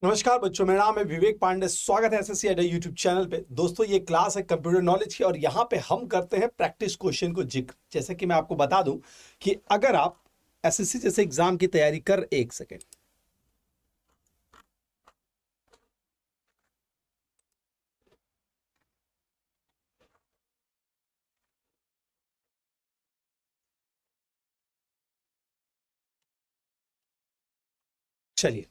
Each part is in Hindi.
नमस्कार बच्चों, मेरा नाम है विवेक पांडे। स्वागत है एसएससी अड्डा यूट्यूब चैनल पे। दोस्तों, ये क्लास है कंप्यूटर नॉलेज की और यहाँ पे हम करते हैं प्रैक्टिस क्वेश्चन को जिक्र। जैसे कि मैं आपको बता दूं कि अगर आप एसएससी जैसे एग्जाम की तैयारी कर, एक सेकेंड, चलिए,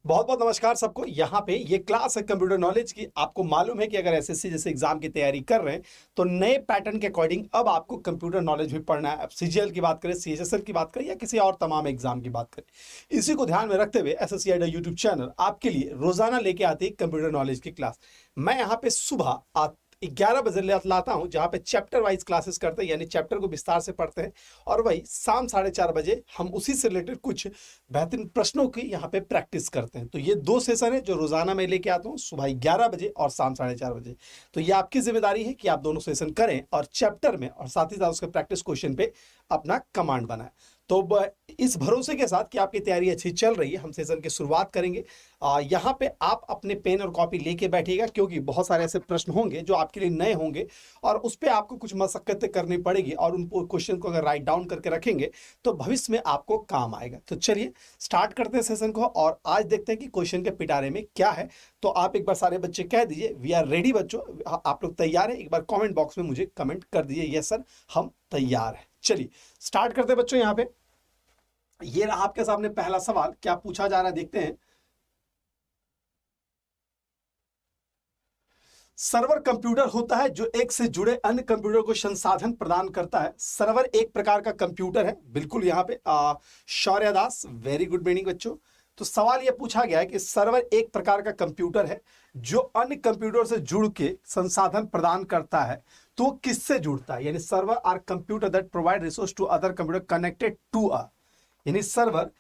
बहुत बहुत नमस्कार सबको। यहाँ पे ये क्लास है कंप्यूटर नॉलेज की। आपको मालूम है कि अगर एसएससी जैसे एग्जाम की तैयारी कर रहे हैं तो नए पैटर्न के अकॉर्डिंग अब आपको कंप्यूटर नॉलेज भी पढ़ना है। अब सीजीएल की बात करें, सीएचएसएल की बात करें या किसी और तमाम एग्जाम की बात करें, इसी को ध्यान में रखते हुए एसएससी अड्डा यूट्यूब चैनल आपके लिए रोजाना लेके आती है कंप्यूटर नॉलेज की क्लास। मैं यहाँ पे सुबह 11 बजे लाता हूं, जहां पे चैप्टर वाइज क्लासेस करते हैं, यानी चैप्टर को विस्तार से पढ़ते हैं। और वही शाम 4:30 बजे हम उसी से रिलेटेड कुछ बेहतरीन प्रश्नों की यहाँ पे प्रैक्टिस करते हैं। तो ये दो सेशन है जो रोजाना मैं लेके आता हूँ, सुबह 11 बजे और शाम 4:30 बजे। तो ये आपकी जिम्मेदारी है कि आप दोनों सेशन करें और चैप्टर में और साथ ही साथ उसके प्रैक्टिस क्वेश्चन पे अपना कमांड बनाएं। तो इस भरोसे के साथ कि आपकी तैयारी अच्छी चल रही है, हम सेशन की शुरुआत करेंगे। यहाँ पे आप अपने पेन और कॉपी लेके बैठिएगा, क्योंकि बहुत सारे ऐसे प्रश्न होंगे जो आपके लिए नए होंगे और उस पर आपको कुछ मशक्कतें करनी पड़ेगी, और उन क्वेश्चन को अगर राइट डाउन करके रखेंगे तो भविष्य में आपको काम आएगा। तो चलिए स्टार्ट करते हैं सेशन को, और आज देखते हैं कि क्वेश्चन के पिटारे में क्या है। तो आप एक बार सारे बच्चे कह दीजिए वी आर रेडी। बच्चों, आप लोग तैयार हैं? एक बार कॉमेंट बॉक्स में मुझे कमेंट कर दीजिए यस सर, हम तैयार हैं। चलिए स्टार्ट करते हैं बच्चों। यहाँ पे ये रहा आपके सामने पहला सवाल, क्या पूछा जा रहा है देखते हैं। सर्वर कंप्यूटर होता है जो एक से जुड़े अन्य कंप्यूटर को संसाधन प्रदान करता है। सर्वर एक प्रकार का कंप्यूटर है, बिल्कुल। यहाँ पे शौर्य दास, वेरी गुड मीनिंग बच्चों। तो सवाल यह पूछा गया है कि सर्वर एक प्रकार का कंप्यूटर है जो अन्य कंप्यूटर से जुड़ के संसाधन प्रदान करता है। तो वो किससे जुड़ता है? यानी server are computer that provide resource to other computer connected to a, यानी सर्वर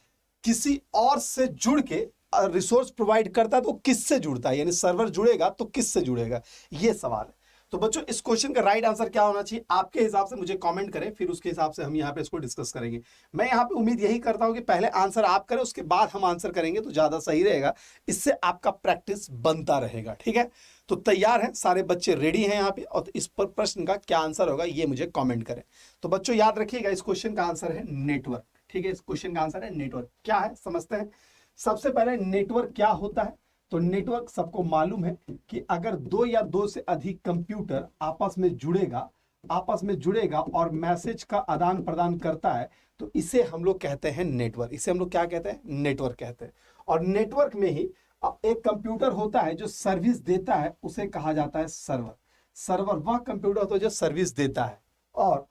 किसी और से जुड़ के रिसोर्स प्रोवाइड करता है। तो किससे जुड़ता है? यानी सर्वर जुड़ेगा तो किससे जुड़ेगा, ये सवाल है। तो बच्चों, इस क्वेश्चन का राइट आंसर क्या होना चाहिए आपके हिसाब से? मुझे कमेंट करें, फिर उसके हिसाब से हम यहाँ पे इसको डिस्कस करेंगे। मैं यहाँ पे उम्मीद यही करता हूं कि पहले आंसर आप करें, उसके बाद हम आंसर करेंगे तो ज्यादा सही रहेगा। इससे आपका प्रैक्टिस बनता रहेगा, ठीक है? तो तैयार है सारे बच्चे, रेडी हैं यहाँ पे? और इस पर प्रश्न का क्या आंसर होगा ये मुझे कॉमेंट करें। तो बच्चों याद रखिएगा, इस क्वेश्चन का आंसर है नेटवर्क। ठीक है, इस क्वेश्चन का आंसर है नेटवर्क। क्या है समझते हैं। सबसे पहले नेटवर्क क्या होता है? तो नेटवर्क सबको मालूम है कि अगर दो या दो से अधिक कंप्यूटर आपस में जुड़ेगा और मैसेज का आदान प्रदान करता है, तो इसे हम लोग कहते हैं नेटवर्क। इसे हम लोग क्या कहते हैं? नेटवर्क कहते हैं। और नेटवर्क में ही एक कंप्यूटर होता है जो सर्विस देता है, उसे कहा जाता है सर्वर। सर्वर वह कंप्यूटर होता है जो सर्विस देता है, और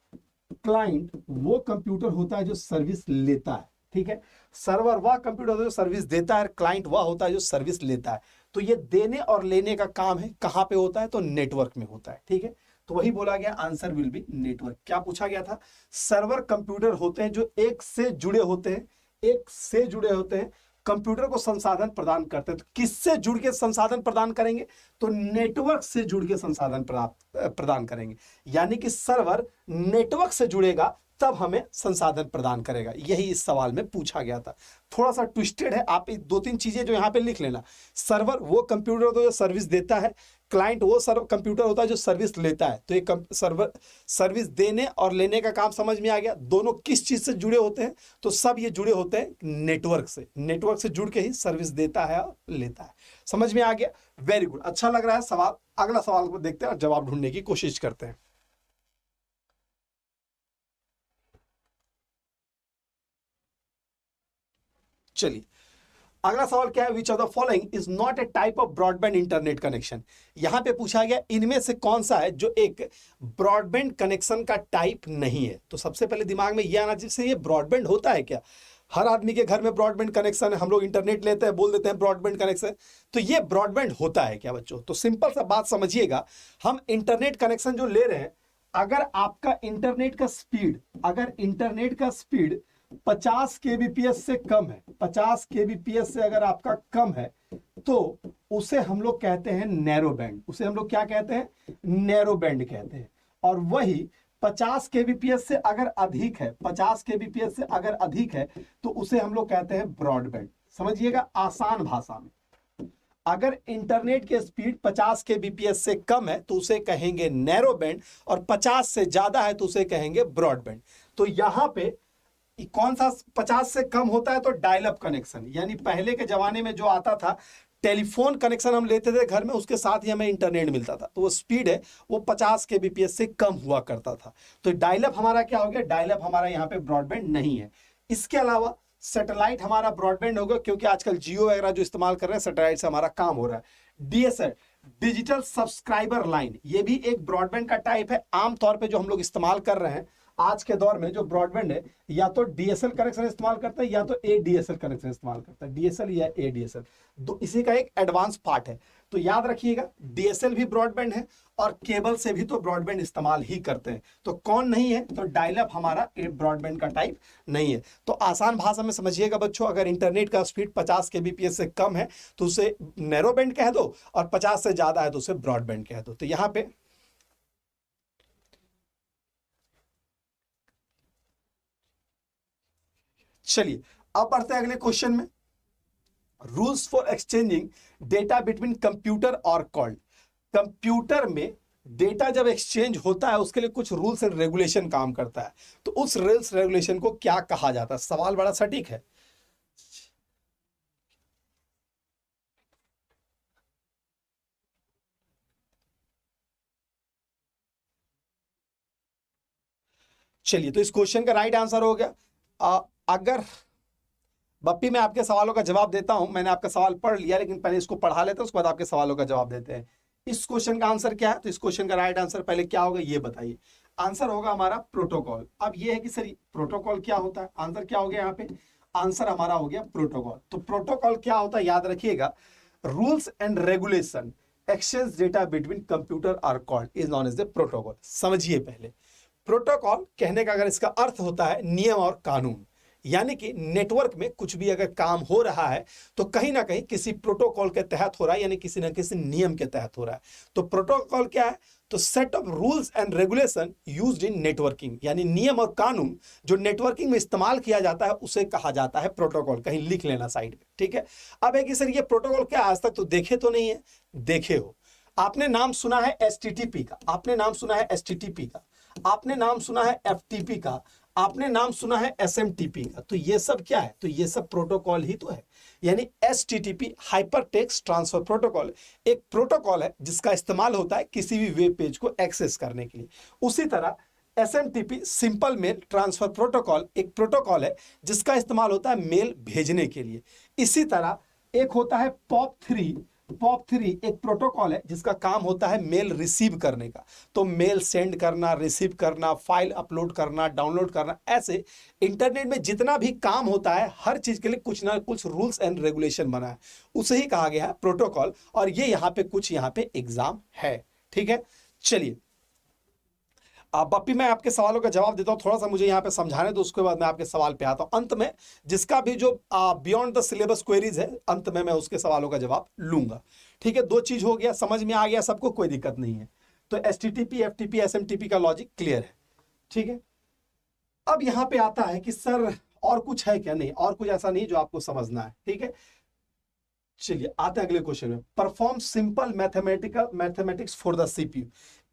क्लाइंट वो कंप्यूटर होता है जो सर्विस लेता है। ठीक है, सर्वर वह कंप्यूटर होता है जो सर्विस देता है, क्लाइंट वह होता है जो सर्विस लेता है। तो ये देने और लेने का काम है, कहां पे होता है? तो नेटवर्क में होता है। ठीक है, तो वही बोला गया, आंसर विल बी नेटवर्क। क्या पूछा गया था? सर्वर कंप्यूटर होते हैं जो एक से जुड़े होते हैं, कंप्यूटर को संसाधन प्रदान करते हैं। तो किससे जुड़ के संसाधन प्रदान करेंगे? तो नेटवर्क से जुड़ के संसाधन प्रदान करेंगे। यानी कि सर्वर नेटवर्क से जुड़ेगा तब हमें संसाधन प्रदान करेगा। यही इस सवाल में पूछा गया था। थोड़ा सा ट्विस्टेड है, आप दो तीन चीजें जो यहां पे लिख लेना। सर्वर वो कंप्यूटर होता है जो सर्विस देता है, क्लाइंट वो कंप्यूटर होता है जो सर्विस लेता है। तो एक सर्वर सर्विस देने और लेने का काम समझ में आ गया। दोनों किस चीज से जुड़े होते हैं? तो सब ये जुड़े होते हैं नेटवर्क से। नेटवर्क से जुड़ के ही सर्विस देता है और लेता है। समझ में आ गया? वेरी गुड, अच्छा लग रहा है सवाल। अगला सवाल को देखते हैं और जवाब ढूंढने की कोशिश करते हैं। चलिए अगला सवाल क्या है? Which of the following is not a type of broadband internet connection. यहां पे पूछा गया इनमें से कौन सा है जो एक ब्रॉडबैंड कनेक्शन का टाइप नहीं है। तो सबसे पहले दिमाग में यह आना चाहिए, ये ब्रॉडबैंड होता है क्या? हर आदमी के घर में ब्रॉडबैंड कनेक्शन है, हम लोग इंटरनेट लेते हैं, बोल देते हैं ब्रॉडबैंड कनेक्शन। तो ये ब्रॉडबैंड होता है क्या बच्चों? तो सिंपल सा बात समझिएगा, हम इंटरनेट कनेक्शन जो ले रहे हैं, अगर आपका इंटरनेट का स्पीड 50 केबीपीएस से कम है, 50 केबीपीएस से अगर आपका कम है, तो उसे हम लोग कहते हैं नैरो बैंड। उसे हम लोग क्या कहते हैं? नैरो बैंड कहते हैं। और वही 50 केबीपीएस से अगर अधिक है, 50 केबीपीएस से अगर अधिक है, तो उसे हम लोग कहते हैं ब्रॉडबैंड। समझिएगा आसान भाषा में। अगर इंटरनेट की स्पीड 50 kbps से कम है तो उसे कहेंगे नैरो बैंड, और 50 से ज्यादा है तो उसे कहेंगे ब्रॉडबैंड। तो यहां पे कौन सा 50 से कम होता है? तो डायल अप कनेक्शन, यानी पहले के जमाने में जो आता था टेलीफोन कनेक्शन हम लेते थे घर में, उसके साथ ही हमें इंटरनेट मिलता था, तो वो स्पीड है वो 50 kbps से कम हुआ करता था। तो डायल अप हमारा क्या हो गया? डायल अप हमारा यहाँ पे ब्रॉडबैंड नहीं है। इसके अलावा सैटेलाइट हमारा ब्रॉडबैंड होगा, क्योंकि आजकल जियो वगैरह जो इस्तेमाल कर रहे हैं सैटेलाइट से हमारा काम हो रहा है। डीएसएल, डिजिटल सब्सक्राइबर लाइन, ये भी एक ब्रॉडबैंड का टाइप है। आमतौर पे जो हम लोग इस्तेमाल कर रहे हैं आज के दौर में जो ब्रॉडबैंड है, या तो डीएसएल कनेक्शन इस्तेमाल करता है या तो एडीएसएल कनेक्शन इस्तेमाल करता है, डीएसएल या एडीएसएल, तो इसी का एक एडवांस पार्ट है। तो याद रखिएगा डीएसएल भी ब्रॉडबैंड है और केबल से भी तो ब्रॉडबैंड इस्तेमाल ही करते हैं। तो कौन नहीं है? तो डायल अप हमारा ब्रॉडबैंड का टाइप नहीं है। तो आसान भाषा में समझिएगा बच्चों, अगर इंटरनेट का स्पीड 50 kbps से कम है तो उसे नैरो बैंड कह दो, और 50 से ज्यादा है तो उसे ब्रॉडबैंड कह दो। तो यहां पे चलिए अब बढ़ते हैं अगले क्वेश्चन में। Rules for exchanging data between computer और कॉल। कंप्यूटर में डेटा जब एक्सचेंज होता है उसके लिए कुछ रूल्स एंड रेगुलेशन काम करता है, तो उस रूल्स रेगुलेशन को क्या कहा जाता है? सवाल बड़ा सटीक है। चलिए तो इस क्वेश्चन का राइट आंसर हो गया अगर बप्पी मैं आपके सवालों का जवाब देता हूं, मैंने आपका सवाल पढ़ लिया लेकिन पहले इसको पढ़ा लेते हैं, उसके बाद आपके सवालों का जवाब देते हैं। इस क्वेश्चन का आंसर क्या है? तो इस क्वेश्चन का राइट आंसर पहले क्या होगा ये बताइए। आंसर होगा हमारा प्रोटोकॉल। अब ये है कि सर प्रोटोकॉल क्या होता है? आंसर क्या हो गया यहाँ पे? आंसर हमारा हो गया प्रोटोकॉल। तो प्रोटोकॉल क्या होता है याद रखिएगा, rules and regulation exchange data between computer और call is known as the protocol. समझिए पहले, प्रोटोकॉल कहने का अगर इसका अर्थ होता है नियम और कानून, यानी कि नेटवर्क में कुछ भी अगर काम हो रहा है तो कहीं ना कहीं किसी प्रोटोकॉल के तहत हो रहा है, यानी किसी ना किसी नियम के तहत हो रहा है। तो प्रोटोकॉल क्या है? तो set of rules and regulation used in networking, यानी नियम और कानून जो नेटवर्किंग में इस्तेमाल किया जाता है उसे कहा जाता है प्रोटोकॉल। कहीं लिख लेना साइड में, ठीक है। अब है कि सर ये प्रोटोकॉल क्या, आज तक तो देखे तो नहीं है? देखे हो, आपने नाम सुना है एचटीटीपी का, आपने नाम सुना है एचटीटीपी का, आपने नाम सुना है एफटीपी का, आपने नाम सुना है एसएमटीपी का। तो ये सब क्या है? तो ये सब प्रोटोकॉल ही तो है। यानी HTTP hyper text transfer protocol एक प्रोटोकॉल है जिसका इस्तेमाल होता है किसी भी वेब पेज को एक्सेस करने के लिए। उसी तरह SMTP simple mail transfer protocol एक प्रोटोकॉल है जिसका इस्तेमाल होता है मेल भेजने के लिए। इसी तरह एक होता है पॉप3 एक प्रोटोकॉल है जिसका काम होता है मेल रिसीव करने का। तो मेल सेंड करना, रिसीव करना, फाइल अपलोड करना, डाउनलोड करना, ऐसे इंटरनेट में जितना भी काम होता है हर चीज के लिए कुछ ना कुछ रूल्स एंड रेगुलेशन बना है, उसे ही कहा गया है प्रोटोकॉल। और ये यहाँ पे कुछ यहाँ पे एग्जाम है, ठीक है। चलिए बप्पी मैं आपके सवालों का जवाब देता हूं, थोड़ा सा मुझे यहाँ पे समझाने दो, उसके बाद मैं आपके सवाल पे आता हूं। अंत में जिसका भी जो बियॉन्ड द सिलेबस क्वेरीज है, अंत में मैं उसके सवालों का जवाब लूंगा, ठीक है। दो चीज हो गया, समझ में आ गया सबको, कोई दिक्कत नहीं है। तो एचटीटीपी, एफटीपी, एसएमटीपी का लॉजिक क्लियर है, ठीक है। अब यहाँ पे आता है कि सर और कुछ है क्या? नहीं, और कुछ ऐसा नहीं जो आपको समझना है, ठीक है। चलिए आते हैं अगले क्वेश्चन में। Perform simple mathematics for the CPU.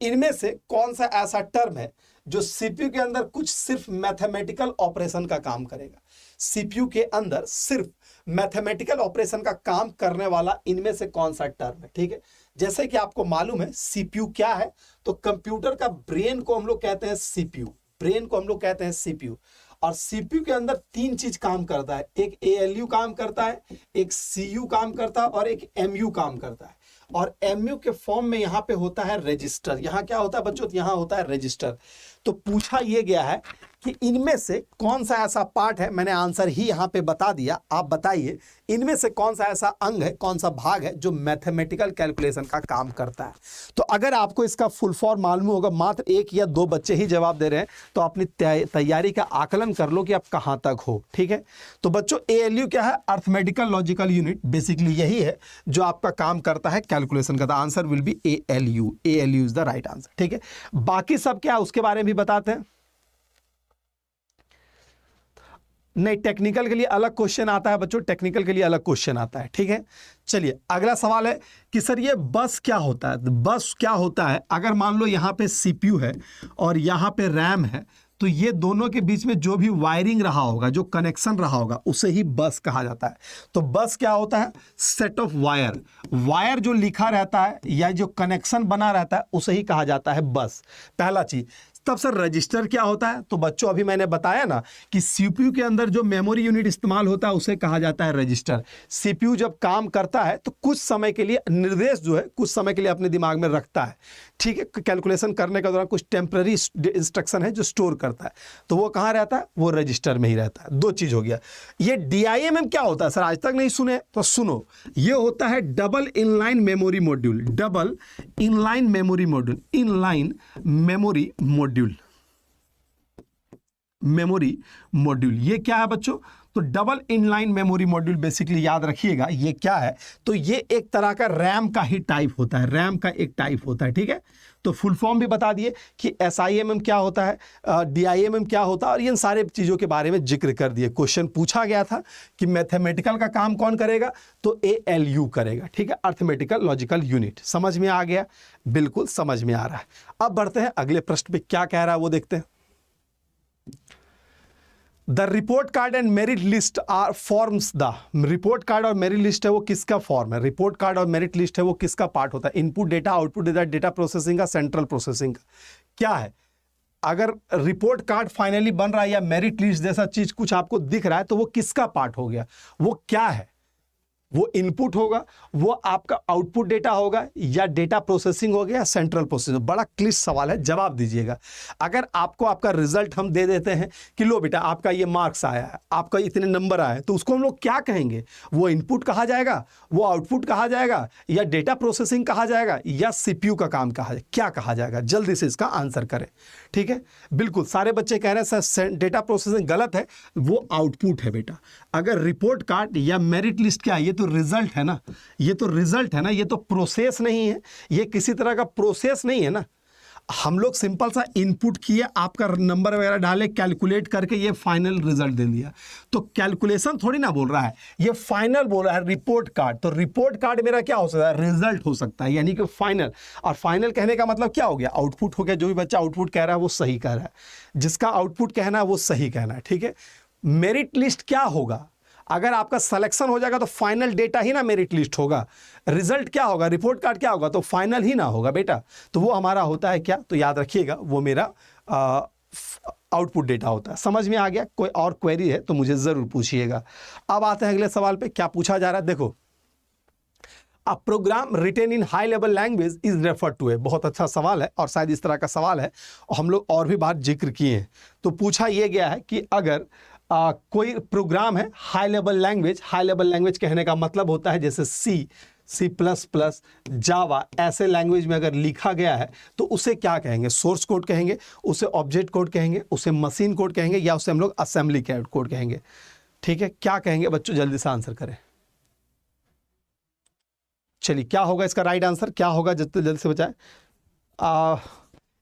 इनमें से कौन सा ऐसा टर्म है जो सीपीयू के अंदर कुछ सिर्फ मैथमेटिकल ऑपरेशन का काम करेगा? सीपीयू के अंदर सिर्फ मैथमेटिकल ऑपरेशन का काम करने वाला इनमें से कौन सा टर्म है? ठीक है, जैसे कि आपको मालूम है सीपीयू क्या है, तो कंप्यूटर का ब्रेन को हम लोग कहते हैं सीपीयू, ब्रेन को हम लोग कहते हैं सीपीयू। और सीपीयू के अंदर तीन चीज काम करता है, एक एएलयू काम करता है, एक सीयू काम करता है और एक एमयू काम करता है। और एमयू के फॉर्म में यहां पे होता है रजिस्टर। यहां क्या होता है बच्चों? यहां होता है रजिस्टर। तो पूछा यह गया है कि इनमें से कौन सा ऐसा पार्ट है, मैंने आंसर ही यहां पे बता दिया, आप बताइए इनमें से कौन सा ऐसा अंग है, कौन सा भाग है जो मैथमेटिकल कैलकुलेशन का काम करता है। तो अगर आपको इसका फुल फॉर्म मालूम होगा, मात्र एक या दो बच्चे ही जवाब दे रहे हैं, तो अपनी तैयारी का आकलन कर लो कि आप कहां तक हो, ठीक है। तो बच्चों एएलयू क्या है? अर्थमेटिकल लॉजिकल यूनिट, बेसिकली यही है जो आपका काम करता है कैलकुलेशन का। The answer will be ALU, ALU is the right answer, ठीक है। बाकी सब क्या उसके बारे में भी बताते हैं। नहीं, टेक्निकल के लिए अलग क्वेश्चन आता है बच्चों, टेक्निकल के लिए अलग क्वेश्चन आता है, ठीक है। चलिए अगला सवाल है कि सर ये बस क्या होता है। बस क्या होता है, अगर मान लो यहाँ पे सीपीयू है और यहाँ पे रैम है, तो ये दोनों के बीच में जो भी वायरिंग रहा होगा, जो कनेक्शन रहा होगा, उसे ही बस कहा जाता है। तो बस क्या होता है, सेट ऑफ वायर, वायर जो लिखा रहता है या जो कनेक्शन बना रहता है उसे ही कहा जाता है बस, पहला चीज। तब सर रजिस्टर क्या होता है, तो बच्चों अभी मैंने बताया ना कि सीपीयू के अंदर जो मेमोरी यूनिट इस्तेमाल होता है उसे कहा जाता है रजिस्टर। सीपीयू जब काम करता है तो कुछ समय के लिए निर्देश जो है कुछ समय के लिए अपने दिमाग में रखता है, ठीक है। कैलकुलेशन करने के दौरान कुछ टेम्पररी इंस्ट्रक्शन है जो स्टोर करता है, तो वो कहाँ रहता है, वो रजिस्टर में ही रहता है। दो चीज हो गया। ये DIMM क्या होता है सर, आज तक नहीं सुने तो सुनो, ये होता है double inline memory module, double inline memory module, inline memory module, memory module. ये क्या है बच्चों, तो double inline memory module basically याद रखिएगा ये क्या है, तो ये एक तरह का रैम का ही टाइप होता है, रैम का एक टाइप होता है, ठीक है। तो फुल फॉर्म भी बता दिए कि SIMM क्या होता है, DIMM क्या होता है, और इन सारे चीज़ों के बारे में जिक्र कर दिए। क्वेश्चन पूछा गया था कि मैथमेटिकल का काम कौन करेगा, तो ALU करेगा, ठीक है, अर्थमेटिकल लॉजिकल यूनिट। समझ में आ गया, बिल्कुल समझ में आ रहा है। अब बढ़ते हैं अगले प्रश्न पे, क्या कह रहा है वो देखते हैं। The report card and merit list are forms the, report card और मेरिट लिस्ट है वो किसका फॉर्म है, रिपोर्ट कार्ड और मेरिट लिस्ट है वो किसका पार्ट होता है, input data, output data, data processing का, सेंट्रल प्रोसेसिंग का, क्या है। अगर रिपोर्ट कार्ड फाइनली बन रहा है या मेरिट लिस्ट जैसा चीज कुछ आपको दिख रहा है तो वो किसका पार्ट हो गया, वो क्या है, वो इनपुट होगा, वो आपका आउटपुट डेटा होगा, या डेटा प्रोसेसिंग हो गया, सेंट्रल प्रोसेसिंग। बड़ा क्लिष्ट सवाल है, जवाब दीजिएगा। अगर आपको आपका रिजल्ट हम दे देते हैं कि लो बेटा आपका ये मार्क्स आया है, आपका इतने नंबर आए, तो उसको हम लोग क्या कहेंगे, वो इनपुट कहा जाएगा, वो आउटपुट कहा जाएगा, या डेटा प्रोसेसिंग कहा जाएगा, या सीपीयू का काम कहा जाएगा, क्या कहा जाएगा, जल्दी से इसका आंसर करें, ठीक है। बिल्कुल सारे बच्चे कह रहे हैं सर डेटा प्रोसेसिंग गलत है, वो आउटपुट है बेटा। अगर रिपोर्ट कार्ड या मेरिट लिस्ट क्या है, ये तो रिजल्ट है ना, ये तो रिजल्ट है ना, ये तो प्रोसेस नहीं है, ये किसी तरह का प्रोसेस नहीं है ना। हम लोग सिंपल सा इनपुट किए, आपका नंबर वगैरह डाले, कैलकुलेट करके ये फाइनल रिजल्ट दे दिया। तो कैलकुलेशन थोड़ी ना बोल रहा है, ये फाइनल बोल रहा है रिपोर्ट कार्ड। तो रिपोर्ट कार्ड मेरा क्या हो सकता है, रिजल्ट हो सकता है, यानी कि फाइनल। और फाइनल कहने का मतलब क्या हो गया, आउटपुट हो गया। जो भी बच्चा आउटपुट कह रहा है वो सही कह रहा है, जिसका आउटपुट कहना है वो सही कहना है, ठीक है। मेरिट लिस्ट क्या होगा, अगर आपका सिलेक्शन हो जाएगा तो फाइनल डेटा ही ना मेरिट लिस्ट होगा। रिजल्ट क्या होगा, रिपोर्ट कार्ड क्या होगा, तो फाइनल ही ना होगा बेटा। तो वो हमारा होता है क्या, तो याद रखिएगा वो मेरा आउटपुट डेटा होता है। समझ में आ गया, कोई और क्वेरी है तो मुझे जरूर पूछिएगा। अब आते हैं अगले सवाल पे, क्या पूछा जा रहा है, देखो। A program written in high level language is refer to है। बहुत अच्छा सवाल है और शायद इस तरह का सवाल है, हम लोग और भी बात जिक्र किए हैं। तो पूछा यह गया है कि अगर कोई प्रोग्राम है high level language, high level language कहने का मतलब होता है जैसे C++, जावा, ऐसे लैंग्वेज में अगर लिखा गया है तो उसे क्या कहेंगे, सोर्स कोड कहेंगे, उसे ऑब्जेक्ट कोड कहेंगे, उसे मशीन कोड कहेंगे, या उसे हम लोग असेंबली कोड कहेंगे, ठीक है। क्या कहेंगे बच्चों, जल्दी से आंसर करें। चलिए क्या होगा इसका राइट आंसर, क्या होगा, जितने जल्दी से बचाए।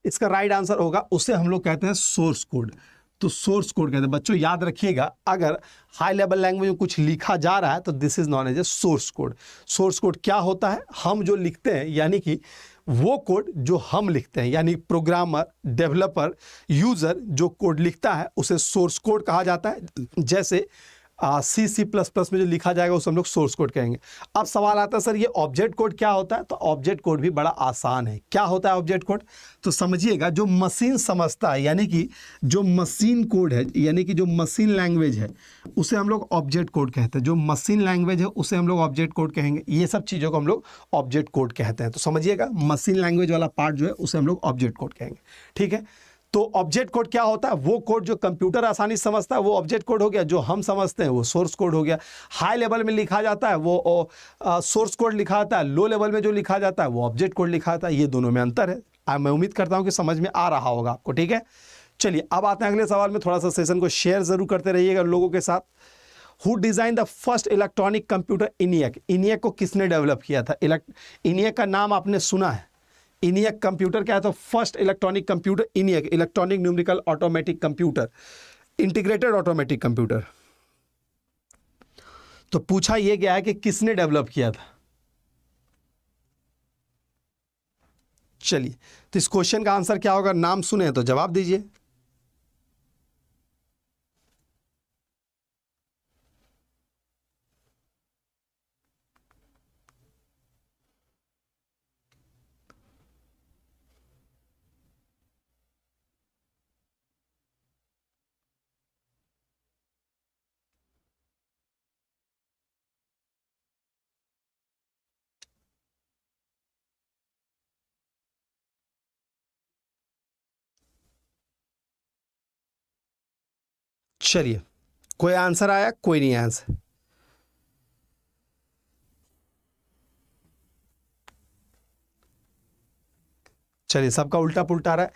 इसका राइट आंसर होगा, उसे हम लोग कहते हैं सोर्स कोड। तो सोर्स कोड कहते हैं बच्चों, याद रखिएगा। अगर हाई लेवल लैंग्वेज में कुछ लिखा जा रहा है तो this is known as a source code. Source code क्या होता है, हम जो लिखते हैं, यानी कि वो कोड जो हम लिखते हैं, यानी प्रोग्रामर, डेवलपर, यूजर जो कोड लिखता है उसे सोर्स कोड कहा जाता है। जैसे C++ में जो लिखा जाएगा उसे हम लोग सोर्स कोड कहेंगे। अब सवाल आता है सर ये ऑब्जेक्ट कोड क्या होता है, तो ऑब्जेक्ट कोड भी बड़ा आसान है। क्या होता है ऑब्जेक्ट कोड, तो समझिएगा जो मशीन समझता है, यानी कि जो मशीन कोड है, यानी कि जो मशीन लैंग्वेज है उसे हम लोग ऑब्जेक्ट कोड कहते हैं। जो मशीन लैंग्वेज है उसे हम लोग ऑब्जेक्ट कोड कहेंगे। ये सब चीज़ों को हम लोग ऑब्जेक्ट कोड कहते हैं। तो समझिएगा मशीन लैंग्वेज वाला पार्ट जो है उसे हम लोग ऑब्जेक्ट कोड कहेंगे, ठीक है। तो ऑब्जेक्ट कोड क्या होता है, वो कोड जो कंप्यूटर आसानी समझता है वो ऑब्जेक्ट कोड हो गया, जो हम समझते हैं वो सोर्स कोड हो गया। हाई लेवल में लिखा जाता है वो सोर्स कोड लिखा जाता है, लो लेवल में जो लिखा जाता है वो ऑब्जेक्ट कोड लिखा जाता है। ये दोनों में अंतर है। मैं उम्मीद करता हूँ कि समझ में आ रहा होगा आपको, ठीक है। चलिए अब आते हैं अगले सवाल में। थोड़ा सा सेशन को शेयर जरूर करते रहिएगा लोगों के साथ। Who design the first electronic computer ENIAC। ENIAC को किसने डेवलप किया था, ENIAC का नाम आपने सुना है। ENIAC कंप्यूटर क्या है, तो first electronic computer ENIAC, electronic numerical automatic computer, integrated automatic computer. तो पूछा यह गया है कि किसने डेवलप किया था। चलिए, तो इस क्वेश्चन का आंसर क्या होगा, नाम सुने तो जवाब दीजिए। चलिए, कोई आंसर आया, कोई नहीं आंसर। चलिए, सबका उल्टा पुल्टा आ रहा है,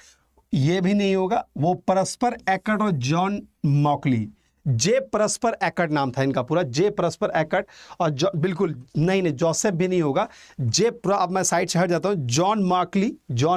ये भी नहीं होगा। वो परस्पर एकर्ट और जॉन मॉकली, जे परस्पर एकर्ट नाम था इनका पूरा, जे परस्पर एकर्ट। और बिल्कुल नहीं नहीं, जोसेफ भी नहीं होगा। जे अब मैं साइड से हट जाता हूं, जॉन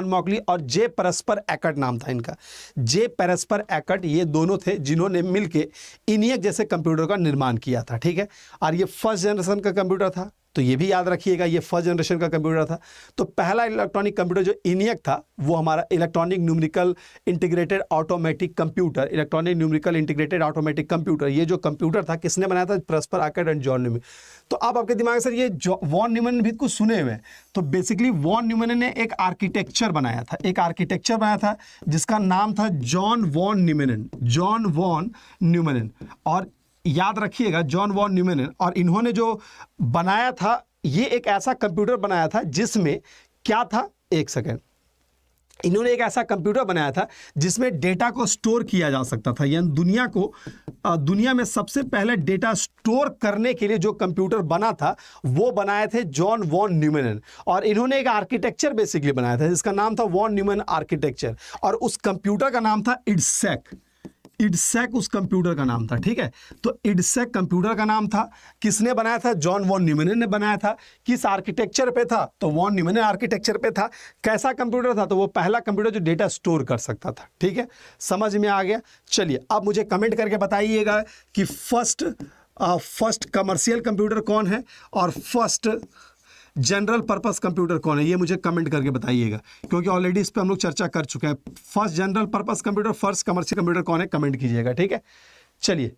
मॉकली और जे परस्पर एकर्ट नाम था इनका। जे परस्पर एकर्ट, ये दोनों थे जिन्होंने मिलके इनियक जैसे कंप्यूटर का निर्माण किया था, ठीक है। और ये फर्स्ट जनरेशन का कंप्यूटर था, तो ये भी याद रखिएगा, ये फर्स्ट जनरेशन का कंप्यूटर था। तो पहला इलेक्ट्रॉनिक कंप्यूटर जो इनियक था वो हमारा electronic numerical integrated automatic computer, electronic numerical integrated automatic computer, ये जो कंप्यूटर था किसने बनाया था, परस्पर एकर्ट एंड जॉन न्यूमैन। तो अब आपके दिमाग से ये वॉन न्यूमैन भी कुछ सुने हुए हैं। तो बेसिकली वॉन न्यूमैन ने एक आर्किटेक्चर बनाया था, जिसका नाम था जॉन वॉन न्यूमैन। और याद रखिएगा, जॉन वॉन न्यूमैन, और इन्होंने जो बनाया था, ये एक ऐसा कंप्यूटर बनाया था जिसमें क्या था, एक सेकेंड, इन्होंने एक ऐसा कंप्यूटर बनाया था जिसमें डेटा को स्टोर किया जा सकता था। यानी दुनिया में सबसे पहले डेटा स्टोर करने के लिए जो कंप्यूटर बना था वो बनाए थे जॉन वॉन न्यूमैन। और इन्होंने एक आर्किटेक्चर बेसिकली बनाया था जिसका नाम था वॉन न्यूमैन आर्किटेक्चर, और उस कंप्यूटर का नाम था इडसेक उस कंप्यूटर का नाम था, ठीक है। तो इडसेक कंप्यूटर का नाम था, किसने बनाया था, जॉन वॉन न्यूमैन ने बनाया था। किस आर्किटेक्चर पे था, तो वॉन न्यूमैन आर्किटेक्चर पे था। कैसा कंप्यूटर था, तो वो पहला कंप्यूटर जो डेटा स्टोर कर सकता था, ठीक है। समझ में आ गया। चलिए, अब मुझे कमेंट करके बताइएगा कि फर्स्ट कमर्शियल कंप्यूटर कौन है और फर्स्ट जनरल पर्पस कंप्यूटर कौन है, ये मुझे कमेंट करके बताइएगा, क्योंकि ऑलरेडी इस पे हम लोग चर्चा कर चुके हैं। First general purpose computer, first commercial computer कौन है, कमेंट कीजिएगा, ठीक है। चलिए,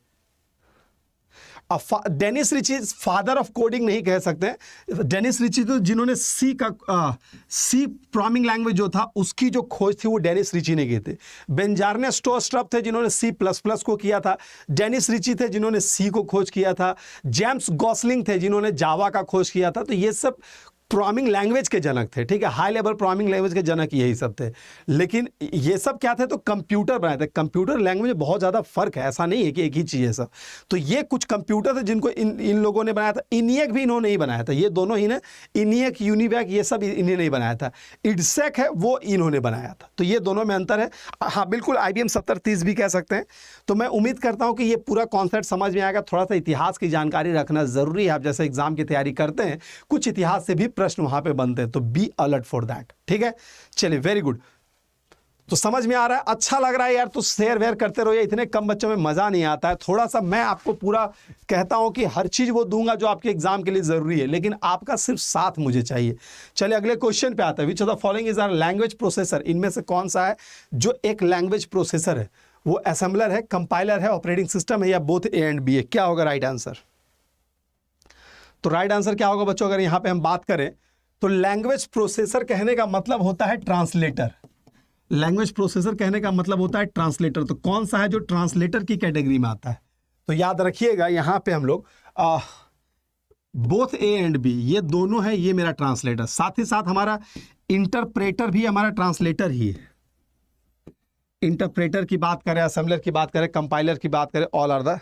Dennis Ritchie father of coding नहीं कह सकते। डेनिस रिची तो जिन्होंने सी प्रोग्रामिंग लैंग्वेज जो था उसकी जो खोज थी वो डेनिस रिची ने की थी। बेंजार्ने स्टोस्ट्रप थे जिन्होंने C++ को किया था। डेनिस रिची थे जिन्होंने सी को खोज किया था। जेम्स गॉसलिंग थे जिन्होंने जावा का खोज किया था। तो ये सब प्रोग्रामिंग लैंग्वेज के जनक थे, ठीक है। हाई लेवल प्रोग्रामिंग लैंग्वेज के जनक यही सब थे। लेकिन ये सब क्या थे, तो कंप्यूटर बनाए थे। कंप्यूटर लैंग्वेज में बहुत ज़्यादा फर्क है, ऐसा नहीं है कि एक ही चीज़ है सब। तो ये कुछ कंप्यूटर थे जिनको इन लोगों ने बनाया था। इनियक भी इन्होंने ही बनाया था, ये दोनों ही ने, इनियक, यूनिवैक, ये सब इन्हें नहीं बनाया था। इडसेक है वो इन्होंने बनाया था। तो ये दोनों में अंतर है। हाँ बिल्कुल, IBM 7030 भी कह सकते हैं। तो मैं उम्मीद करता हूँ कि ये पूरा कॉन्सेप्ट समझ में आएगा। थोड़ा सा इतिहास की जानकारी रखना ज़रूरी है। आप जैसे एग्जाम की तैयारी करते हैं, कुछ इतिहास से भी प्रश्न वहां पे बनते हैं, तो बी अलर्ट फॉर दैट, ठीक है। चलिए, वेरी गुड। तो समझ में आ रहा है, अच्छा लग रहा है यार, तो शेयर वेयर करते रहो। इतने कम बच्चों में मजा नहीं आता है। थोड़ा सा मैं आपको पूरा कहता हूं कि हर चीज वो दूंगा जो आपके एग्जाम के लिए जरूरी है, लेकिन आपका सिर्फ साथ मुझे चाहिए। चलिए, अगले क्वेश्चन पे आता है। Which of the following is our language processor, इनमें से कौन सा है जो एक लैंग्वेज प्रोसेसर है? वो असेंबलर है, कंपाइलर है, ऑपरेटिंग सिस्टम है, या बोथ ए एंड बी है? क्या होगा राइट आंसर? तो राइट आंसर क्या होगा बच्चों, अगर यहां पे हम बात करें तो लैंग्वेज प्रोसेसर कहने का मतलब होता है ट्रांसलेटर। लैंग्वेज प्रोसेसर कहने का मतलब होता है ट्रांसलेटर। तो कौन सा है जो ट्रांसलेटर की कैटेगरी में आता है? तो याद रखिएगा, यहां पे हम लोग बोथ ए एंड बी, ये दोनों है, ये मेरा ट्रांसलेटर। साथ ही साथ हमारा इंटरप्रेटर भी हमारा ट्रांसलेटर ही है। इंटरप्रेटर की बात करें, असेंबलर की बात करें, कंपाइलर की बात करें, ऑल आर द।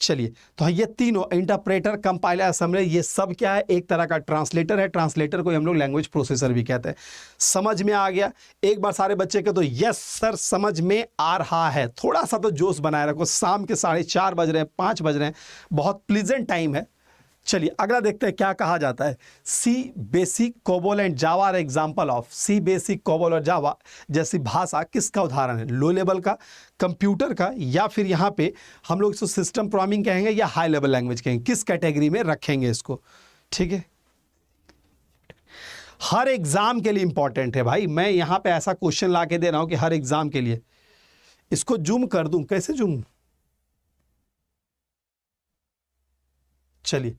चलिए, तो ये तीनों, इंटरप्रेटर, कंपाइलर, असेंबलर, ये सब क्या है, एक तरह का ट्रांसलेटर है। ट्रांसलेटर को हम लोग लैंग्वेज प्रोसेसर भी कहते हैं। समझ में आ गया? एक बार सारे बच्चे के तो यस सर समझ में आ रहा है। थोड़ा सा तो जोश बनाए रखो। शाम के 4:30 बज रहे हैं, 5 बज रहे हैं, बहुत प्लीजेंट टाइम है। चलिए अगला देखते हैं क्या कहा जाता है। C BASIC, COBOL and Java are example of. C BASIC, COBOL और जावा जैसी भाषा किसका उदाहरण है? लो लेवल का, कंप्यूटर का, या फिर यहाँ पे हम लोग इसको सिस्टम प्रोग्रामिंग कहेंगे या हाई लेवल लैंग्वेज कहेंगे? किस कैटेगरी में रखेंगे इसको? ठीक है, हर एग्जाम के लिए इंपॉर्टेंट है भाई। मैं यहाँ पे ऐसा क्वेश्चन ला के दे रहा हूं कि हर एग्जाम के लिए। इसको जूम कर दूं, कैसे जूम? चलिए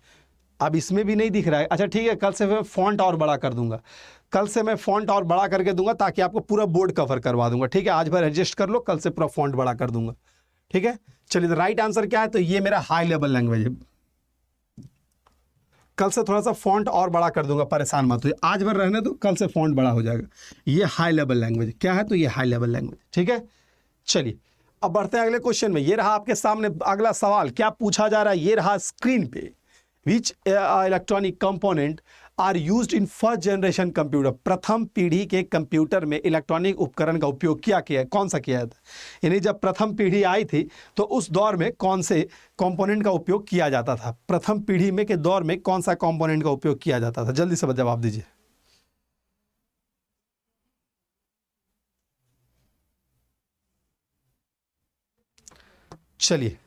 अब इसमें भी नहीं दिख रहा है। अच्छा ठीक है, कल से मैं फॉन्ट और बड़ा कर दूंगा। कल से मैं फॉन्ट और बड़ा करके दूंगा ताकि आपको पूरा बोर्ड कवर करवा दूंगा। ठीक है, आज भर एडजस्ट कर लो, कल से पूरा फॉन्ट बड़ा कर दूंगा। ठीक है, चलिए तो राइट आंसर क्या है? तो ये मेरा हाई लेवल लैंग्वेज है। कल से थोड़ा सा फॉन्ट और बड़ा कर दूंगा, परेशान मत हो। आज भर रहने दो, कल से फॉन्ट बड़ा हो जाएगा। ये हाई लेवल लैंग्वेज क्या है? तो ये हाई लेवल लैंग्वेज। ठीक है, चलिए अब बढ़ते हैं अगले क्वेश्चन में। ये रहा आपके सामने अगला सवाल, क्या पूछा जा रहा है? ये रहा स्क्रीन पे। Which electronic component are used in first generation computer. प्रथम पीढ़ी के कंप्यूटर में इलेक्ट्रॉनिक उपकरण का उपयोग किया है, कौन सा किया था? यानी जब प्रथम पीढ़ी आई थी तो उस दौर में कौन से कंपोनेंट का उपयोग किया जाता था? प्रथम पीढ़ी में के दौर में कौन सा कंपोनेंट का उपयोग किया जाता था? जल्दी से जवाब दीजिए। चलिए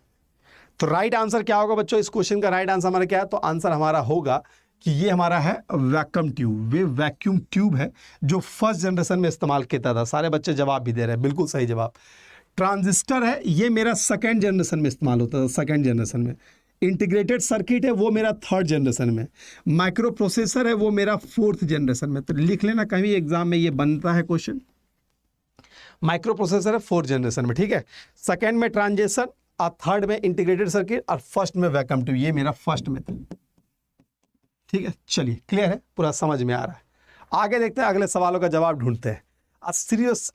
तो राइट आंसर क्या होगा बच्चों? इस क्वेश्चन का राइट आंसर हमारा क्या है? तो आंसर हमारा होगा कि ये हमारा है वैक्यूम ट्यूब। वे वैक्यूम ट्यूब है जो फर्स्ट जनरेशन में इस्तेमाल किया था। सारे बच्चे जवाब भी दे रहे हैं, बिल्कुल सही जवाब। ट्रांजिस्टर है, ये मेरा सेकेंड जनरेशन में इस्तेमाल होता था, सेकेंड जनरेशन में। इंटीग्रेटेड सर्किट है, वो मेरा थर्ड जनरेशन में। माइक्रो प्रोसेसर है, वो मेरा फोर्थ जनरेशन में। तो लिख लेना, कहीं एग्जाम में ये बनता है क्वेश्चन। माइक्रो प्रोसेसर है फोर्थ जनरेशन में। ठीक है, सेकेंड में ट्रांजिस्टर और थर्ड में इंटीग्रेटेड सर्किट और फर्स्ट में वैक्यूम ट्यूब। ये मेरा फर्स्ट में था। ठीक है, चलिए क्लियर है, पूरा समझ में आ रहा है। आगे देखते हैं, अगले सवालों का जवाब ढूंढते हैं। A serious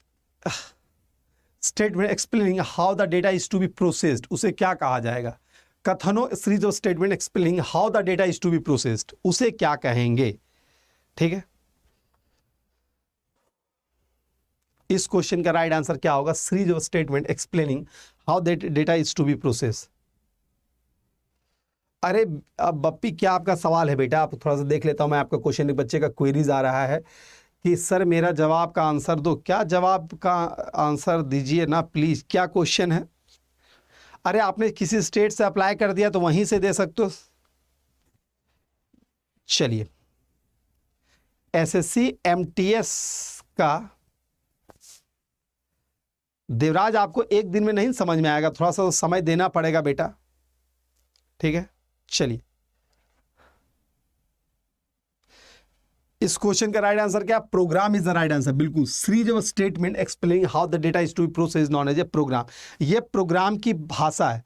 statement explaining how the data is to be processed, उसे क्या कहा जाएगा? कथनों series of statement explaining how the data is to be processed, उसे क्या कहेंगे? ठीक है, इस क्वेश्चन का राइट आंसर क्या होगा? Series of statement explaining how that data is to be process. अरे अब बप्पी क्या आपका सवाल है बेटा? आप थोड़ा सा देख लेता हूं मैं आपका क्वेश्चन। एक बच्चे का क्वेरीज आ रहा है कि सर मेरा जवाब का आंसर दो। क्या जवाब का आंसर दीजिए ना प्लीज, क्या क्वेश्चन है? अरे आपने किसी स्टेट से अप्लाई कर दिया तो वहीं से दे सकते हो। चलिए, एसएससी एमटीएस का देवराज आपको एक दिन में नहीं समझ में आएगा, थोड़ा सा समय देना पड़ेगा बेटा। ठीक है, चलिए इस क्वेश्चन का राइट आंसर क्या? Program is the right answer, बिल्कुल। Series of statement explaining how the data is to be processed known as a program. ये प्रोग्राम की भाषा है,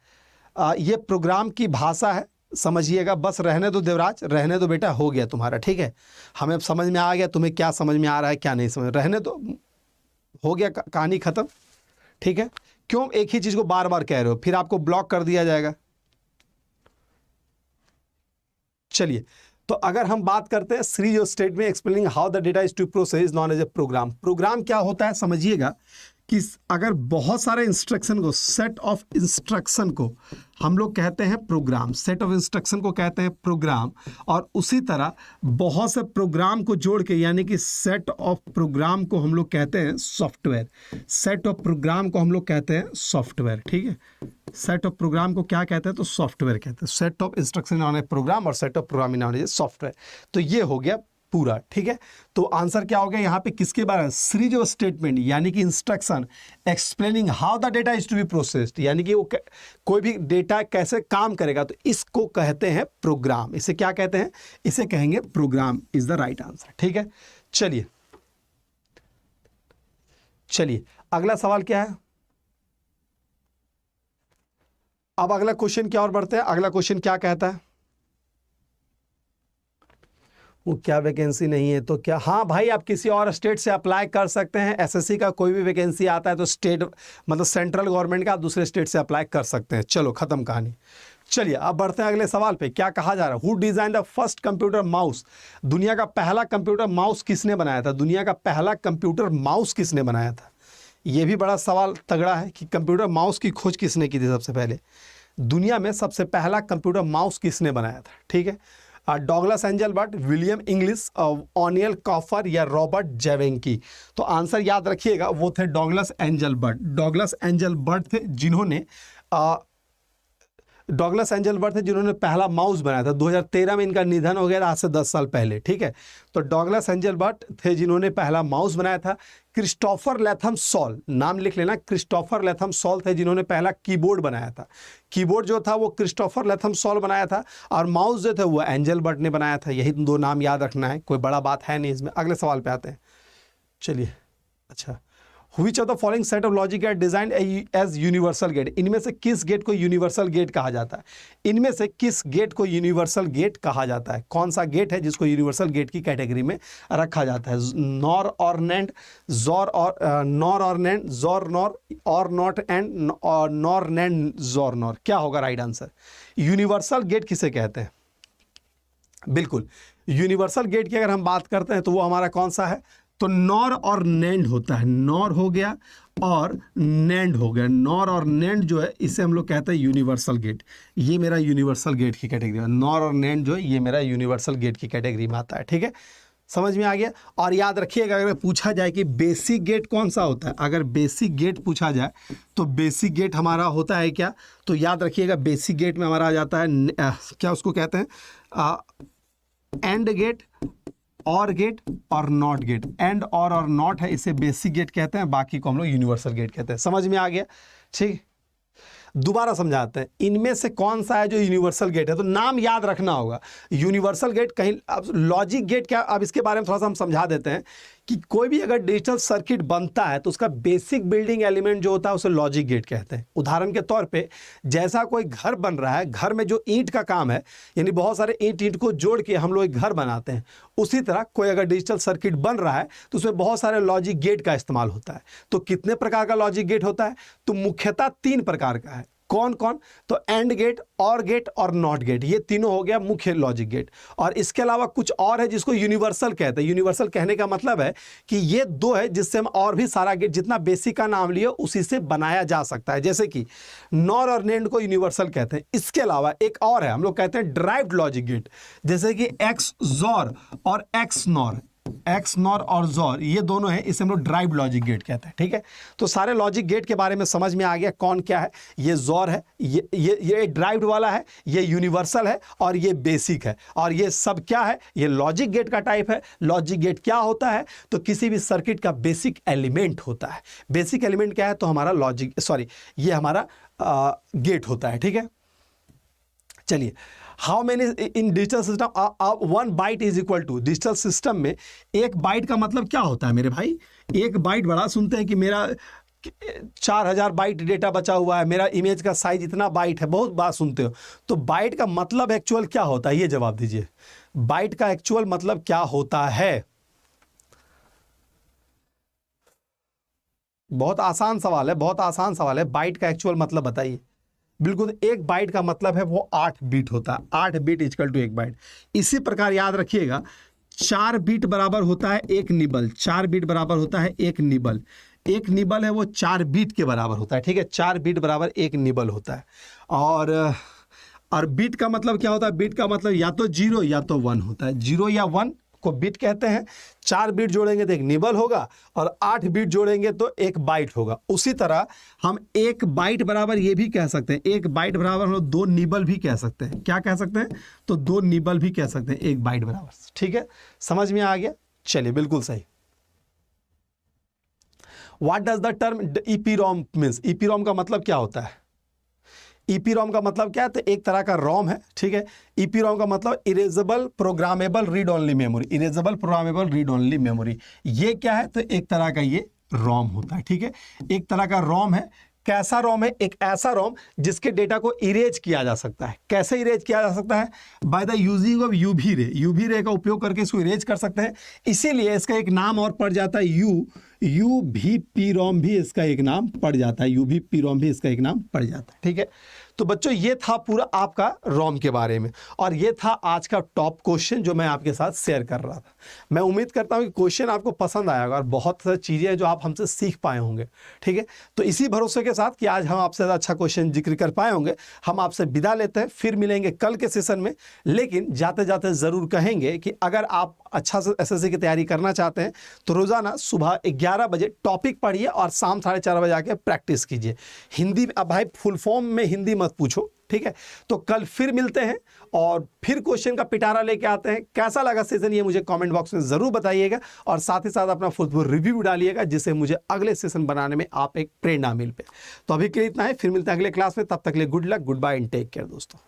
ये प्रोग्राम की भाषा है, समझिएगा। बस रहने दो देवराज, रहने दो बेटा, हो गया तुम्हारा। ठीक है, हमें समझ में आ गया तुम्हें क्या समझ में आ रहा है क्या नहीं समझ, रहने दो, हो गया, कहानी खत्म। ठीक है, क्यों एक ही चीज को बार बार कह रहे हो? फिर आपको ब्लॉक कर दिया जाएगा। चलिए, तो अगर हम बात करते हैं series of statement explaining how the data is to process known as a program. Program क्या होता है समझिएगा कि अगर बहुत सारे इंस्ट्रक्शन को, सेट ऑफ इंस्ट्रक्शन को हम लोग कहते हैं प्रोग्राम, सेट ऑफ इंस्ट्रक्शन को कहते हैं प्रोग्राम। और उसी तरह बहुत से प्रोग्राम को जोड़ के, यानी कि सेट ऑफ प्रोग्राम को हम लोग कहते हैं सॉफ्टवेयर। सेट ऑफ प्रोग्राम को हम लोग कहते हैं सॉफ्टवेयर। ठीक है, सेट ऑफ प्रोग्राम को क्या कहते हैं? तो सॉफ्टवेयर कहते हैं। Set of instruction on a program और set of program on a software. तो ये हो गया पूरा। ठीक है, तो आंसर क्या हो गया यहाँ पे? किसके बारे में? सीरीज ऑफ स्टेटमेंट यानी कि instruction explaining how the data is to be processed, यानी कि वो कोई भी डेटा कैसे काम करेगा, तो इसको कहते हैं प्रोग्राम। इसे क्या कहते हैं? इसे कहेंगे program is the right answer. ठीक है, चलिए चलिए अगला सवाल क्या है? अब अगला क्वेश्चन क्या और बढ़ते हैं। अगला क्वेश्चन क्या कहता है? वो क्या वैकेंसी नहीं है तो क्या? हाँ भाई, आप किसी और स्टेट से अप्लाई कर सकते हैं। एसएससी का कोई भी वैकेंसी आता है तो स्टेट मतलब सेंट्रल गवर्नमेंट का, आप दूसरे स्टेट से अप्लाई कर सकते हैं। चलो खत्म कहानी। चलिए अब बढ़ते हैं अगले सवाल पे। क्या कहा जा रहा है? Who design the first computer mouse. दुनिया का पहला कंप्यूटर माउस किसने बनाया था? दुनिया का पहला कंप्यूटर माउस किसने बनाया था? यह भी बड़ा सवाल तगड़ा है कि कंप्यूटर माउस की खोज किसने की थी सबसे पहले। दुनिया में सबसे पहला कंप्यूटर माउस किसने बनाया था? ठीक है, डॉगलस एंजलबर्ट, विलियम इंग्लिश, ओनियल कॉफर या रॉबर्ट जेवेंकी? तो आंसर याद रखिएगा, वो थे डॉगलस एंजलबर्ट। डॉगलस एंजलबर्ट थे जिन्होंने पहला माउस बनाया था। 2013 में इनका निधन हो गया था, आज से 10 साल पहले। ठीक है, तो डॉगलस एंजलबर्ट थे जिन्होंने पहला माउस बनाया था। क्रिस्टोफर लैथम सॉल, नाम लिख लेना, क्रिस्टोफर लैथम सॉल थे जिन्होंने पहला कीबोर्ड बनाया था। कीबोर्ड जो था वो क्रिस्टोफर लैथम सॉल बनाया था, और माउस जो थे वो एंजलबर्ट ने बनाया था। यही 2 नाम याद रखना है, कोई बड़ा बात है नहीं इसमें। अगले सवाल पे आते हैं। चलिए, अच्छा, Which of the following set of logic are designed as universal gate? इनमें से किस गेट को यूनिवर्सल गेट कहा जाता है? इनमें से किस गेट को यूनिवर्सल गेट कहा जाता है? कौन सा गेट है जिसको यूनिवर्सल गेट की कैटेगरी में रखा जाता है? नॉर और नैंड, जोर और नॉर और नैंड, जोर नॉर, और नॉट एंड, और नॉर नैंड जोर नॉर? क्या होगा राइट आंसर? यूनिवर्सल गेट किसे कहते हैं? बिल्कुल, यूनिवर्सल गेट की अगर हम बात करते हैं तो वो हमारा कौन सा है? तो नॉर और नैंड होता है। नॉर हो गया और नैंड हो गया। नॉर और नैंड जो है इसे हम लोग कहते हैं यूनिवर्सल गेट। ये मेरा यूनिवर्सल गेट की कैटेगरी है। नॉर और नैंड जो है ये मेरा यूनिवर्सल गेट की कैटेगरी में आता है। ठीक है, समझ में आ गया? और याद रखिएगा, अगर पूछा जाए कि बेसिक गेट कौन सा होता है, अगर बेसिक गेट पूछा जाए तो बेसिक गेट हमारा होता है क्या? तो याद रखिएगा, बेसिक गेट में हमारा आ जाता है क्या उसको कहते हैं? एंड गेट, और गेट और नॉट गेट। एंड और नॉट है, इसे बेसिक गेट कहते हैं, बाकी को हम लोग यूनिवर्सल गेट कहते हैं। समझ में आ गया? ठीक, दोबारा समझाते हैं, इनमें से कौन सा है जो यूनिवर्सल गेट है? तो नाम याद रखना होगा। यूनिवर्सल गेट कहीं, अब लॉजिक गेट क्या, अब इसके बारे में थोड़ा सा हम समझा देते हैं कि कोई भी अगर डिजिटल सर्किट बनता है तो उसका बेसिक बिल्डिंग एलिमेंट जो होता है उसे लॉजिक गेट कहते हैं। उदाहरण के तौर पे, जैसा कोई घर बन रहा है, घर में जो ईंट का काम है, यानी बहुत सारे ईंट को जोड़ के हम लोग एक घर बनाते हैं, उसी तरह कोई अगर डिजिटल सर्किट बन रहा है तो उसमें बहुत सारे लॉजिक गेट का इस्तेमाल होता है। तो कितने प्रकार का लॉजिक गेट होता है? तो मुख्यतः 3 प्रकार का है। कौन कौन? तो एंड गेट, और गेट और नॉट गेट, ये तीनों हो गया मुख्य लॉजिक गेट। और इसके अलावा कुछ और है जिसको यूनिवर्सल कहते हैं। यूनिवर्सल कहने का मतलब है कि ये 2 है जिससे हम और भी सारा गेट, जितना बेसिक का नाम लिए उसी से बनाया जा सकता है। जैसे कि नॉर और नैंड को यूनिवर्सल कहते हैं। इसके अलावा एक और है, हम लोग कहते हैं ड्राइव्ड लॉजिक गेट, जैसे कि एक्स जोर और एक्स नॉर। एक्स नॉर और जोर ये दोनों हैं, इसे हम लोग ड्राइव्ड लॉजिक गेट कहते हैं। ठीक है, तो सारे लॉजिक गेट के बारे में समझ में आ गया कौन क्या है। ये जोर है, ये ड्राइव्ड वाला है, ये यूनिवर्सल है, और ये बेसिक है। और ये सब क्या है? ये लॉजिक गेट का टाइप है। लॉजिक गेट क्या होता है? तो किसी भी सर्किट का बेसिक एलिमेंट होता है। बेसिक एलिमेंट क्या है? तो हमारा ये हमारा गेट होता है। ठीक है, चलिए, how many in digital system 1 byte is equal to? Digital system में 1 बाइट का मतलब क्या होता है मेरे भाई? 1 बाइट बड़ा सुनते हैं कि मेरा 4000 बाइट डेटा बचा हुआ है, मेरा इमेज का साइज इतना बाइट है, बहुत बात सुनते हो। तो बाइट का मतलब एक्चुअल क्या होता है, ये जवाब दीजिए। बाइट का एक्चुअल मतलब क्या होता है? बहुत आसान सवाल है, बहुत आसान सवाल है। बाइट का एक्चुअल मतलब बताइए। बिल्कुल, 1 बाइट का मतलब है वो 8 बिट होता है। 8 बिट इक्वल टू 1 बाइट। इसी प्रकार याद रखिएगा, 4 बिट बराबर होता है 1 निबल। 4 बिट बराबर होता है 1 निबल। 1 निबल है वो 4 बिट के बराबर होता है। ठीक है, 4 बिट बराबर 1 निबल होता है। और बिट का मतलब क्या होता है? बिट का मतलब या तो 0 या तो 1 होता है। 0 या 1 को बिट कहते हैं। 4 बिट जोड़ेंगे तो 1 निबल होगा, और 8 बिट जोड़ेंगे तो 1 बाइट होगा। उसी तरह हम 1 बाइट बराबर ये भी कह सकते हैं, 1 बाइट बराबर हम लोग 2 निबल भी कह सकते हैं। क्या कह सकते हैं? तो 2 निबल भी कह सकते हैं 1 बाइट बराबर। ठीक है, समझ में आ गया? चलिए, बिल्कुल सही। What does the term EPROM means? EPROM का मतलब क्या होता है? EPROM का मतलब क्या है? तो एक तरह का रोम है। ठीक है, EPROM का मतलब erasable programmable read only memory. Erasable programmable read only memory, ये क्या है? तो एक तरह का ये रोम होता है। ठीक है, एक तरह का रोम है। कैसा रोम है? एक ऐसा रोम जिसके डेटा को इरेज किया जा सकता है। कैसे इरेज किया जा सकता है? By the using of UV ray. UV ray का उपयोग करके इसको इरेज कर सकते हैं। इसीलिए इसका एक नाम और पड़ जाता है UVPROM भी इसका एक नाम पड़ जाता है। UVPROM भी इसका एक नाम पड़ जाता है। ठीक है, तो बच्चों ये था पूरा आपका रोम के बारे में, और ये था आज का टॉप क्वेश्चन जो मैं आपके साथ शेयर कर रहा था। मैं उम्मीद करता हूँ कि क्वेश्चन आपको पसंद आया होगा और बहुत सारी चीज़ें हैं जो आप हमसे सीख पाए होंगे। ठीक है, तो इसी भरोसे के साथ कि आज हम आपसे अच्छा क्वेश्चन जिक्र कर पाए होंगे, हम आपसे विदा लेते हैं। फिर मिलेंगे कल के सेशन में, लेकिन जाते जाते ज़रूर कहेंगे कि अगर आप अच्छा से एसएससी की तैयारी करना चाहते हैं तो रोज़ाना सुबह 11 बजे टॉपिक पढ़िए और शाम 4:30 बजे आके प्रैक्टिस कीजिए हिंदी में। अब भाई फुल फॉर्म में हिंदी मत पूछो, ठीक है। तो कल फिर मिलते हैं और फिर क्वेश्चन का पिटारा लेके आते हैं। कैसा लगा सेशन ये मुझे कमेंट बॉक्स में ज़रूर बताइएगा, और साथ ही साथ अपना फुल रिव्यू भी डालिएगा, जिससे मुझे अगले सेशन बनाने में आप एक प्रेरणा मिल पाए। तो अभी के लिए इतना है, फिर मिलते हैं अगले क्लास में। तब तक के लिए good luck, good bye and take care दोस्तों।